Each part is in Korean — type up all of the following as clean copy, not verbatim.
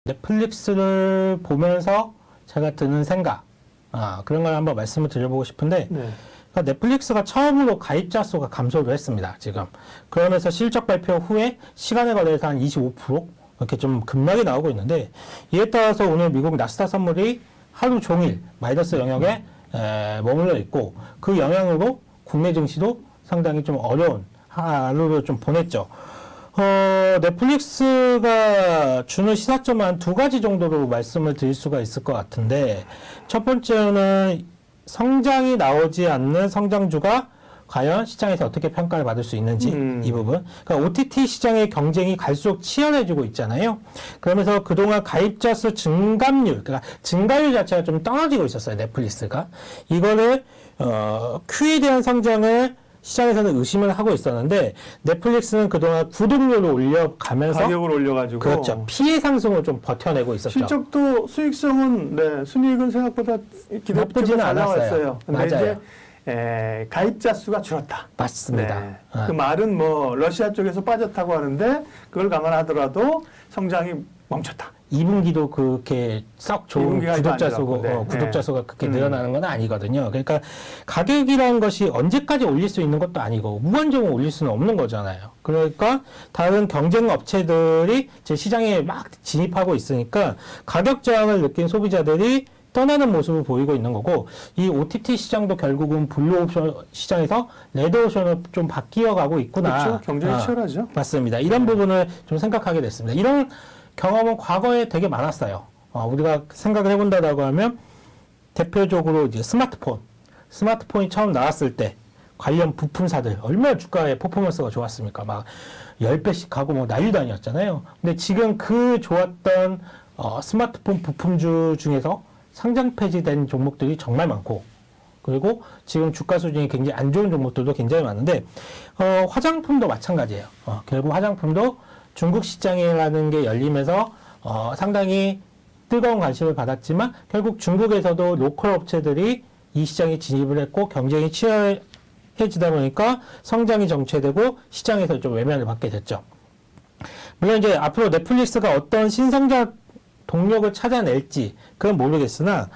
넷플릭스를 보면서 제가 드는 생각, 그런 걸 한번 말씀을 드려보고 싶은데, 네. 그러니까 넷플릭스가 처음으로 가입자 수가 감소를 했습니다, 지금. 그러면서 실적 발표 후에 시간에 걸려서 한 25% 이렇게 좀 급락이 나오고 있는데, 이에 따라서 오늘 미국 나스닥 선물이 하루 종일 마이너스 영역에 머물러 있고, 그 영향으로 국내 증시도 상당히 좀 어려운 하루를 좀 보냈죠. 넷플릭스가 주는 시사점은 한 두 가지 정도로 말씀을 드릴 수가 있을 것 같은데, 첫 번째는 성장이 나오지 않는 성장주가 과연 시장에서 어떻게 평가를 받을 수 있는지 이 부분. 그러니까 OTT 시장의 경쟁이 갈수록 치열해지고 있잖아요. 그러면서 그동안 가입자 수 증감률, 그러니까 증가율 자체가 좀 떨어지고 있었어요, 넷플릭스가. 이거를 Q에 대한 성장을 시장에서는 의심을 하고 있었는데, 넷플릭스는 그동안 구독료를 올려가면서 가격을 올려가지고 그렇죠, 피해 상승을 좀 버텨내고 있었죠. 실적도 수익성은 순이익은 생각보다 나쁘지는 잘 않았어요. 나왔어요. 근데 맞아요. 이제 가입자 수가 줄었다. 맞습니다. 네. 그 말은 뭐 러시아 쪽에서 빠졌다고 하는데 그걸 감안하더라도 성장이 멈췄다. 2분기도 그렇게 썩 좋은 2분기가 구독자 안 수가, 좋았고, 구독자 수가 그렇게 늘어나는 건 아니거든요. 그러니까 가격이라는 것이 언제까지 올릴 수 있는 것도 아니고 무한정으로 올릴 수는 없는 거잖아요. 그러니까 다른 경쟁 업체들이 제 시장에 막 진입하고 있으니까 가격 저항을 느낀 소비자들이 떠나는 모습을 보이고 있는 거고, 이 OTT 시장도 결국은 블루 옵션 시장에서 레드 옵션으로 좀 바뀌어 가고 있구나. 그렇죠. 경쟁이 치열하죠. 맞습니다. 이런 부분을 좀 생각하게 됐습니다. 이런 경험은 과거에 되게 많았어요. 우리가 생각을 해본다라고 하면 대표적으로 이제 스마트폰이 처음 나왔을 때 관련 부품사들 얼마나 주가의 퍼포먼스가 좋았습니까? 막 10배씩 가고 뭐 난리도 아니었잖아요. 근데 지금 그 좋았던 스마트폰 부품주 중에서 상장 폐지된 종목들이 정말 많고, 그리고 지금 주가 수준이 굉장히 안 좋은 종목들도 굉장히 많은데, 화장품도 마찬가지예요. 결국 화장품도 중국 시장이라는 게 열리면서 상당히 뜨거운 관심을 받았지만, 결국 중국에서도 로컬 업체들이 이 시장에 진입을 했고 경쟁이 치열해지다 보니까 성장이 정체되고 시장에서 좀 외면을 받게 됐죠. 물론 이제 앞으로 넷플릭스가 어떤 신성장 동력을 찾아낼지 그건 모르겠으나,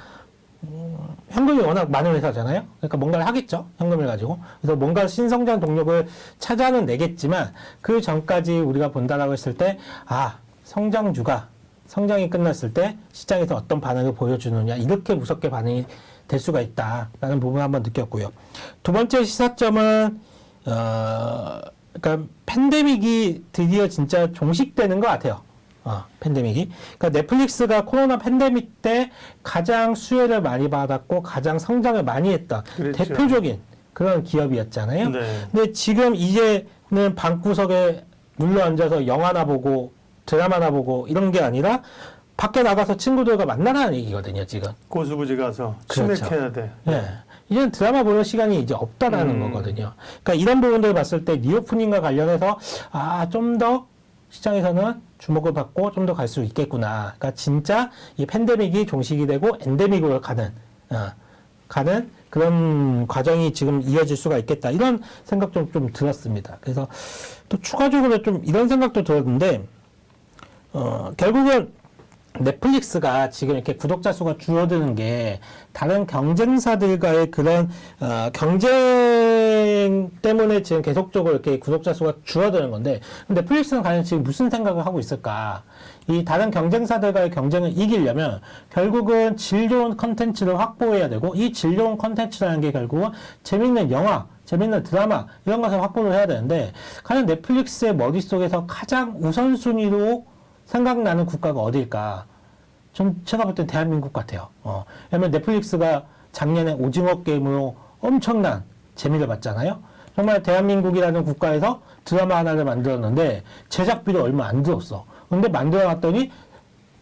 현금이 워낙 많은 회사잖아요. 그러니까 뭔가를 하겠죠, 현금을 가지고. 그래서 뭔가 신성장 동력을 찾아는 내겠지만, 그 전까지 우리가 본다라고 했을 때, 성장이 끝났을 때 시장에서 어떤 반응을 보여주느냐, 이렇게 무섭게 반응이 될 수가 있다라는 부분을 한번 느꼈고요. 두 번째 시사점은 그러니까 팬데믹이 드디어 진짜 종식되는 것 같아요. 팬데믹이. 그러니까 넷플릭스가 코로나 팬데믹 때 가장 수혜를 많이 받았고 가장 성장을 많이 했던 그렇죠. 대표적인 그런 기업이었잖아요. 네. 근데 지금 이제는 방구석에 눌러 앉아서 영화나 보고 드라마나 보고 이런 게 아니라 밖에 나가서 친구들과 만나라는 얘기거든요, 지금. 고수부지 가서 그렇죠. 치맥해야 돼. 네. 이제는 드라마 보는 시간이 이제 없다라는 거거든요. 그러니까 이런 부분들을 봤을 때 리오프닝과 관련해서 좀 더 시장에서는 주목을 받고 좀 더 갈 수 있겠구나. 그러니까 진짜 이 팬데믹이 종식이 되고 엔데믹으로 가는 그런 과정이 지금 이어질 수가 있겠다. 이런 생각 좀 들었습니다. 그래서 또 추가적으로 좀 이런 생각도 들었는데, 결국은 넷플릭스가 지금 이렇게 구독자 수가 줄어드는 게 다른 경쟁사들과의 그런 경쟁 때문에 지금 계속적으로 이렇게 구독자 수가 줄어드는 건데, 넷플릭스는 과연 지금 무슨 생각을 하고 있을까? 이 다른 경쟁사들과의 경쟁을 이기려면 결국은 질 좋은 컨텐츠를 확보해야 되고, 이 질 좋은 컨텐츠라는 게 결국은 재밌는 영화, 재밌는 드라마 이런 것을 확보를 해야 되는데, 과연 넷플릭스의 머릿속에서 가장 우선순위로 생각나는 국가가 어딜까? 제가 볼 땐 대한민국 같아요. 왜냐면 넷플릭스가 작년에 오징어 게임으로 엄청난 재미를 봤잖아요. 정말 대한민국이라는 국가에서 드라마 하나를 만들었는데 제작비도 얼마 안 들었어. 근데 만들어놨더니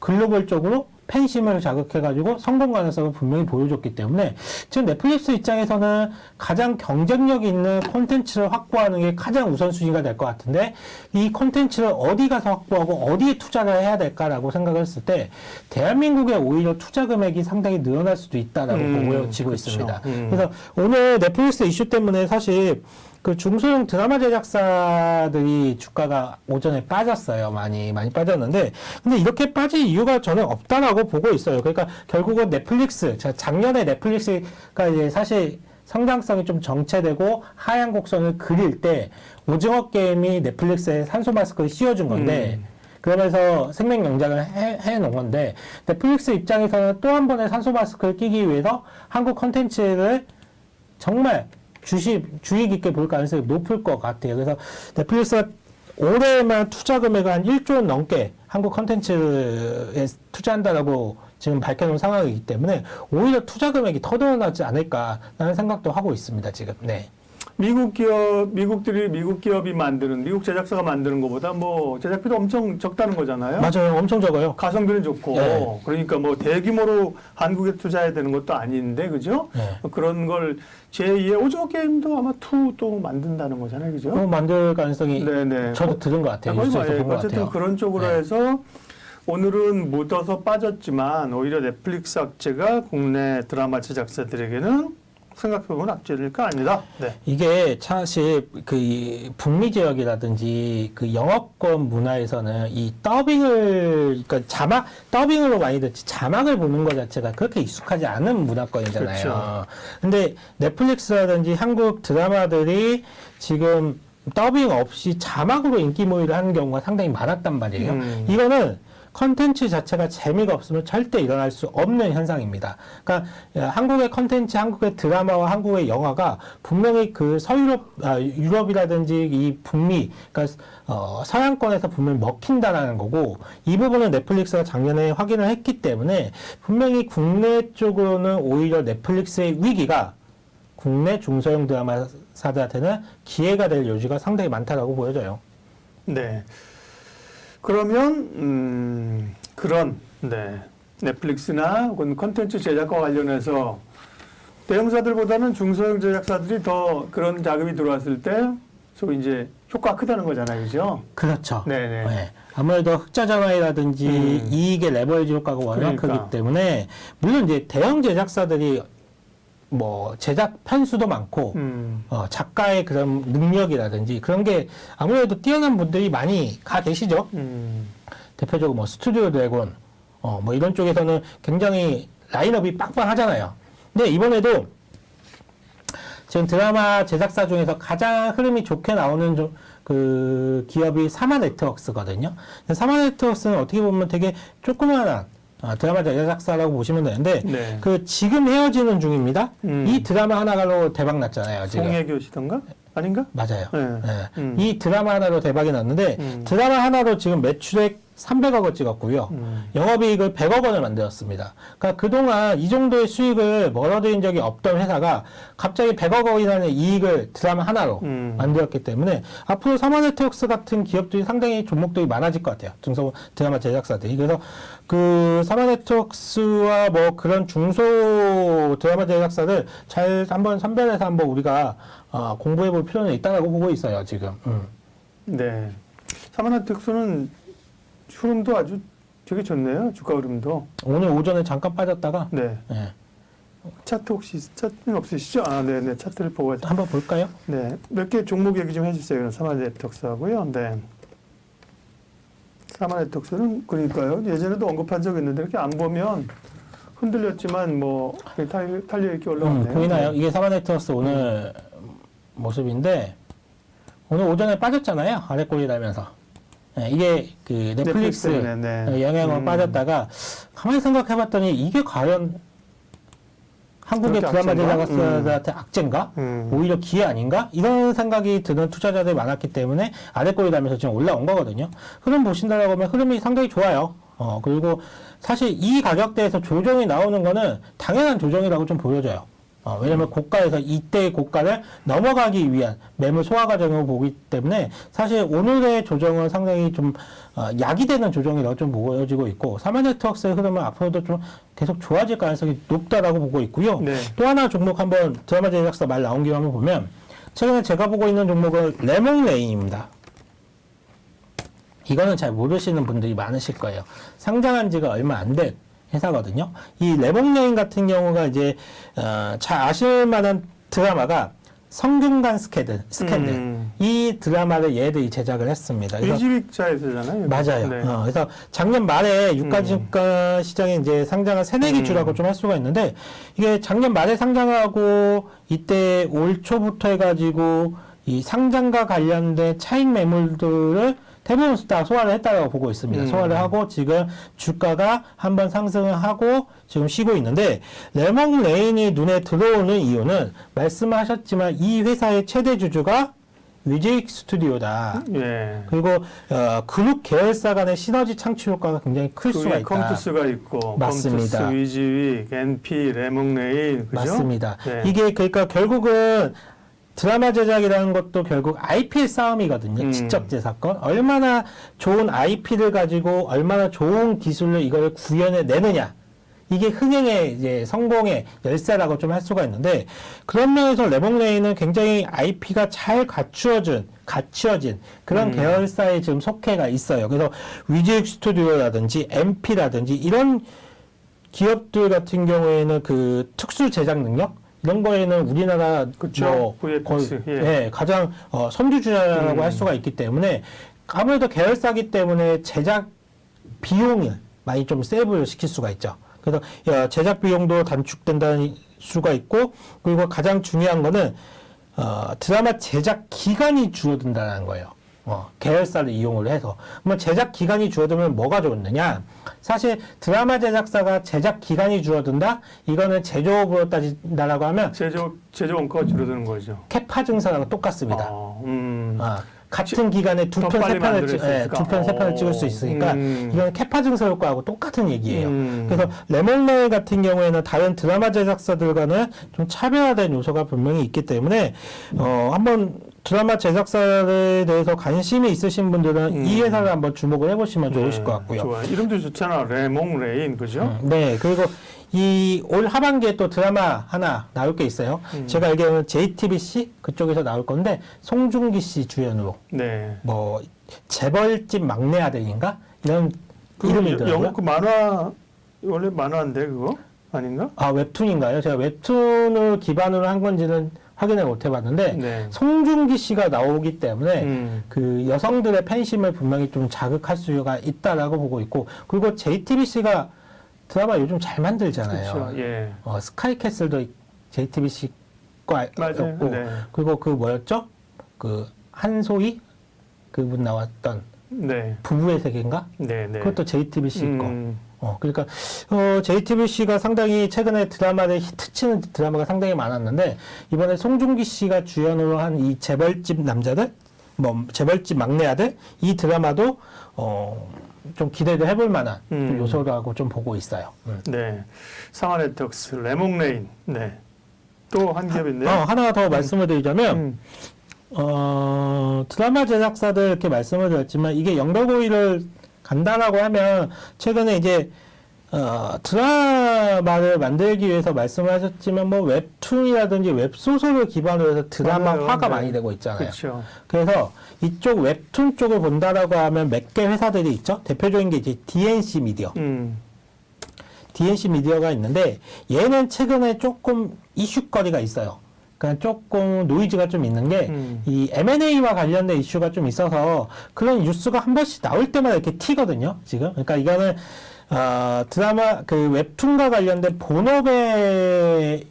글로벌적으로 팬심을 자극해가지고 성공 가능성을 분명히 보여줬기 때문에 지금 넷플릭스 입장에서는 가장 경쟁력 있는 콘텐츠를 확보하는 게 가장 우선순위가 될 것 같은데, 이 콘텐츠를 어디 가서 확보하고 어디에 투자를 해야 될까라고 생각을 했을 때 대한민국의 오히려 투자 금액이 상당히 늘어날 수도 있다라고 보여지고 그렇죠. 있습니다. 그래서 오늘 넷플릭스 이슈 때문에 사실 그 중소형 드라마 제작사들이 주가가 오전에 빠졌어요. 많이 빠졌는데, 근데 이렇게 빠질 이유가 저는 없다라고 보고 있어요. 그러니까 결국은 넷플릭스, 작년에 넷플릭스가 이제 사실 성장성이 좀 정체되고 하향 곡선을 그릴 때 오징어 게임이 넷플릭스에 산소 마스크를 씌워준 건데, 그러면서 생명 연장을 해놓은 건데, 넷플릭스 입장에서는 또 한 번의 산소 마스크를 끼기 위해서 한국 컨텐츠를 정말 주의 깊게 볼 가능성이 높을 것 같아요. 그래서 넷플릭스가 올해만 투자 금액을 한 1조 원 넘게 한국 컨텐츠에 투자한다라고 지금 밝혀놓은 상황이기 때문에 오히려 투자 금액이 더 늘어나지 않을까라는 생각도 하고 있습니다, 지금. 네. 미국 기업이 만드는, 미국 제작사가 만드는 것보다 뭐 제작비도 엄청 적다는 거잖아요. 맞아요. 엄청 적어요. 가성비는 좋고, 네. 그러니까 뭐 대규모로 한국에 투자해야 되는 것도 아닌데, 그죠? 네. 그런 걸 제2의 오징어 게임도 아마 2또 만든다는 거잖아요, 그죠? 만들 가능성이 네네. 저도 들은 것 같아요. 거의 뉴스에서 뭐, 본 것 어쨌든 같아요. 그런 쪽으로 네. 해서 오늘은 묻어서 빠졌지만 오히려 넷플릭스 악재가 국내 드라마 제작사들에게는 생각해보면 악재일까 아니다. 네. 이게 사실 그 북미 지역이라든지 그 영어권 문화에서는 이 더빙을, 그러니까 더빙으로 많이 듣지 자막을 보는 것 자체가 그렇게 익숙하지 않은 문화권이잖아요. 그렇죠. 근데 넷플릭스라든지 한국 드라마들이 지금 더빙 없이 자막으로 인기몰이를 하는 경우가 상당히 많았단 말이에요. 이거는 컨텐츠 자체가 재미가 없으면 절대 일어날 수 없는 현상입니다. 그러니까 한국의 컨텐츠, 한국의 드라마와 한국의 영화가 분명히 그 유럽이라든지 이 북미, 그러니까 서양권에서 분명히 먹힌다라는 거고, 이 부분은 넷플릭스가 작년에 확인을 했기 때문에 분명히 국내 쪽으로는 오히려 넷플릭스의 위기가 국내 중소형 드라마사들한테는 기회가 될 여지가 상당히 많다라고 보여져요. 네. 그러면 그런 넷플릭스나 혹은 콘텐츠 제작과 관련해서 대형사들보다는 중소형 제작사들이 더 그런 자금이 들어왔을 때 소위 이제 효과가 크다는 거잖아요, 그죠? 그렇죠. 네네. 네. 아무래도 흑자 전환이라든지 이익의 레버리지 효과가 워낙 그러니까. 크기 때문에, 물론 이제 대형 제작사들이 뭐 제작 편수도 많고 작가의 그런 능력이라든지 그런 게 아무래도 뛰어난 분들이 많이 가 계시죠. 대표적으로 뭐 스튜디오 드래곤 뭐 이런 쪽에서는 굉장히 라인업이 빵빵하잖아요. 근데 이번에도 지금 드라마 제작사 중에서 가장 흐름이 좋게 나오는 그 기업이 사마네트웍스거든요. 사마네트웍스는 어떻게 보면 되게 조그마한 드라마 제작사라고 보시면 되는데, 네. 그 지금 헤어지는 중입니다. 이 드라마 하나로 대박 났잖아요, 지금. 송혜교 씨던가? 아닌가? 맞아요. 네. 네. 이 드라마 하나로 대박이 났는데, 드라마 하나로 지금 매출액 300억을 찍었고요. 영업이익을 100억 원을 만들었습니다. 그러니까 그동안 이 정도의 수익을 벌어들인 적이 없던 회사가 갑자기 100억 원이라는 이익을 드라마 하나로 만들었기 때문에 앞으로 사마네트웍스 같은 기업들이 상당히 종목들이 많아질 것 같아요. 중소 드라마 제작사들이. 그래서 그 사마네트웍스와 뭐 그런 중소 드라마 제작사들 잘 한번 선별해서 한번 우리가 공부해 볼 필요는 있다고 보고 있어요, 지금. 네. 사마네트웍스는 흐름도 아주 되게 좋네요. 주가 흐름도. 오늘 오전에 잠깐 빠졌다가 네. 네. 차트 혹시 차트는 없으시죠? 네네. 차트를 보고 한번 볼까요? 네. 몇 개 종목 얘기 좀 해주세요. 사마네트웍스하고요. 네. 사마네트웍스는 그러니까요. 예전에도 언급한 적이 있는데 이렇게 안 보면 흔들렸지만 뭐 탄력 있게 올라왔네요. 보이나요? 이게 사마네트웍스 오늘 모습인데 오늘 오전에 빠졌잖아요. 아래 꼬리 달면서. 네, 이게 그 넷플릭스 영향으로 빠졌다가 가만히 생각해봤더니 이게 과연 한국의 드라마 제작사들한테 악재인가? 오히려 기회 아닌가? 이런 생각이 드는 투자자들이 많았기 때문에 아래 꼬리 달면서 지금 올라온 거거든요. 흐름 보신다라고 하면 흐름이 상당히 좋아요. 그리고 사실 이 가격대에서 조정이 나오는 거는 당연한 조정이라고 좀 보여져요. 왜냐면 고가에서 이때의 고가를 넘어가기 위한 매물 소화 과정을 보기 때문에 사실 오늘의 조정은 상당히 좀 약이 되는 조정이라고 좀 보여지고 있고, 사마네트웍스의 흐름은 앞으로도 좀 계속 좋아질 가능성이 높다라고 보고 있고요. 네. 또 하나 종목 한번 드라마 제작사 말 나온 김에 한번 보면 최근에 제가 보고 있는 종목은 레몬레인입니다. 이거는 잘 모르시는 분들이 많으실 거예요. 상장한 지가 얼마 안 된 회사거든요. 이 레몬레인 같은 경우가 이제 잘 아실 만한 드라마가 성균관 스캔들 이 드라마를 얘들이 제작을 했습니다. 그래서 위지빅자에서잖아요. 맞아요. 네. 그래서 작년 말에 유가증가 시장에 이제 상장한 새내기 주라고 좀 할 수가 있는데 이게 작년 말에 상장하고 이때 올 초부터 해가지고 이 상장과 관련된 차익 매물들을 대부분 다 소화를 했다고 보고 있습니다. 소화를 하고 지금 주가가 한번 상승을 하고 지금 쉬고 있는데 레몬레인이 눈에 들어오는 이유는 말씀하셨지만 이 회사의 최대 주주가 위직 스튜디오다. 예. 그리고 그룹 계열사 간의 시너지 창출 효과가 굉장히 클 수가 있다. 컴투스가 있고 맞습니다. 컴투스, 위지윅, NP, 레몬레인 그죠? 맞습니다. 네. 이게 그러니까 결국은 드라마 제작이라는 것도 결국 IP의 싸움이거든요. 지적 재산권. 얼마나 좋은 IP를 가지고 얼마나 좋은 기술로 이걸 구현해 내느냐. 이게 흥행의 이제 성공의 열쇠라고 좀 할 수가 있는데 그런 면에서 레몬레인은 굉장히 IP가 잘 갖추어진 그런 계열사에 지금 속해가 있어요. 그래서 위즈익 스튜디오라든지 MP라든지 이런 기업들 같은 경우에는 그 특수 제작 능력 이런 거에는 우리나라 그쵸. 거의 예. 가장 선두주자라고 할 수가 있기 때문에 아무래도 계열사기 때문에 제작 비용을 많이 좀 세이브를 시킬 수가 있죠. 그래서 제작 비용도 단축된다는 수가 있고 그리고 가장 중요한 거는 드라마 제작 기간이 줄어든다는 거예요. 계열사를 이용을 해서. 그러면 제작 기간이 줄어들면 뭐가 좋느냐? 사실 드라마 제작사가 제작 기간이 줄어든다? 이거는 제조업으로 따진다라고 하면 제조 원가가 줄어드는 거죠. 캐파 증사랑 똑같습니다. 같은 기간에 두 편, 세 편을 찍을 수 있으니까 이건 캐파 증서 효과하고 똑같은 얘기예요. 그래서 레몬레인 같은 경우에는 다른 드라마 제작사들과는 좀 차별화된 요소가 분명히 있기 때문에 한번 드라마 제작사에 대해서 관심이 있으신 분들은 이 회사를 한번 주목을 해보시면 좋으실 것 같고요. 좋아요. 이름도 좋잖아. 레몬레인 그죠? 네. 그리고 이 올 하반기에 또 드라마 하나 나올 게 있어요. 제가 알기로는 JTBC 그쪽에서 나올 건데 송중기 씨 주연으로 네. 뭐 재벌집 막내 아들인가 이런 이름이 있더라고요. 영국 그 만화 원래 만화인데 그거 아닌가? 아 웹툰인가요? 제가 웹툰을 기반으로 한 건지는 확인을 못 해봤는데 네. 송중기 씨가 나오기 때문에 그 여성들의 팬심을 분명히 좀 자극할 수가 있다라고 보고 있고 그리고 JTBC가 드라마 요즘 잘 만들잖아요. 그렇죠. 예. 스카이캐슬도 JTBC 거였고 네. 그리고 그 뭐였죠? 그 한소희 그분 나왔던 네. 부부의 세계인가? 네. 그것도 JTBC 거. 그러니까 JTBC가 상당히 최근에 드라마를 히트치는 드라마가 상당히 많았는데 이번에 송중기 씨가 주연으로 한 이 재벌집 남자들, 뭐 재벌집 막내 아들 이 드라마도 좀 기대도 해볼 만한 좀 요소라고 좀 보고 있어요. 네. 상하네트웍스 레몬레인. 네. 또 한 기업인데요. 하나 더 말씀을 드리자면 드라마 제작사들 이렇게 말씀을 드렸지만 이게 영덕오일을 간다라고 하면 최근에 이제 드라마를 만들기 위해서 말씀을 하셨지만 뭐 웹툰이라든지 웹소설을 기반으로 해서 드라마화가 많이 되고 있잖아요. 그렇죠. 그래서 이쪽 웹툰 쪽을 본다라고 하면 몇 개 회사들이 있죠. 대표적인 게 이제 DNC 미디어. DNC 미디어가 있는데 얘는 최근에 조금 이슈거리가 있어요. 그러니까 조금 노이즈가 좀 있는 게 이 M&A와 관련된 이슈가 좀 있어서 그런 뉴스가 한 번씩 나올 때마다 이렇게 튀거든요. 지금. 그러니까 이거는 드라마 그 웹툰과 관련된 본업의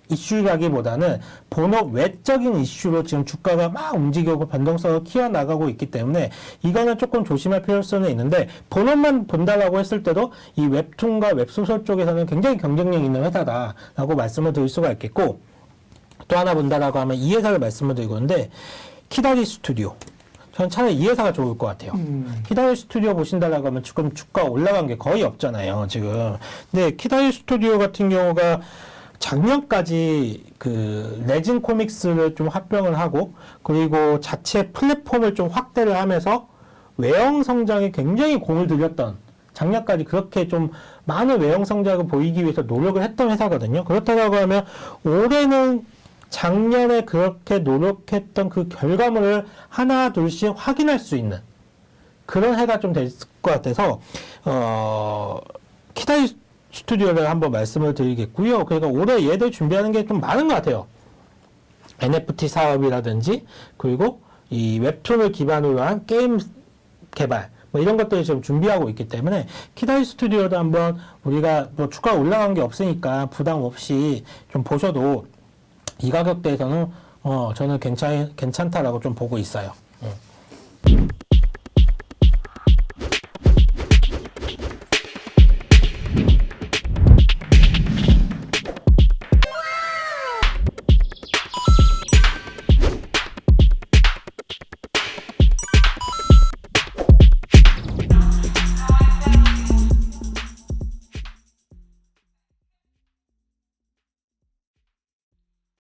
이슈라기보다는 본업 외적인 이슈로 지금 주가가 막 움직이고 변동성을 키워나가고 있기 때문에 이거는 조금 조심할 필요성은 있는데 본업만 본다라고 했을 때도 이 웹툰과 웹소설 쪽에서는 굉장히 경쟁력 있는 회사다라고 말씀을 드릴 수가 있겠고 또 하나 본다라고 하면 이 회사를 말씀을 드리고 있는데 키다리 스튜디오. 저는 차라리 이 회사가 좋을 것 같아요. 키다리 스튜디오 보신다라고 하면 지금 주가 올라간 게 거의 없잖아요, 지금. 근데 키다리 스튜디오 같은 경우가 작년까지 그 레진 코믹스를 좀 합병을 하고 그리고 자체 플랫폼을 좀 확대를 하면서 외형 성장에 굉장히 공을 들였던 작년까지 그렇게 좀 많은 외형 성장을 보이기 위해서 노력을 했던 회사거든요. 그렇다고 하면 올해는 작년에 그렇게 노력했던 그 결과물을 하나 둘씩 확인할 수 있는 그런 해가 좀 될 것 같아서 키다리 스튜디오를 한번 말씀을 드리겠고요. 그러니까 올해 얘들 준비하는 게 좀 많은 것 같아요. NFT 사업이라든지 그리고 이 웹툰을 기반으로 한 게임 개발 뭐 이런 것들을 지금 준비하고 있기 때문에 키다이 스튜디오도 한번 우리가 뭐 주가 올라간 게 없으니까 부담 없이 좀 보셔도 이 가격대에서는 저는 괜찮다라고 좀 보고 있어요.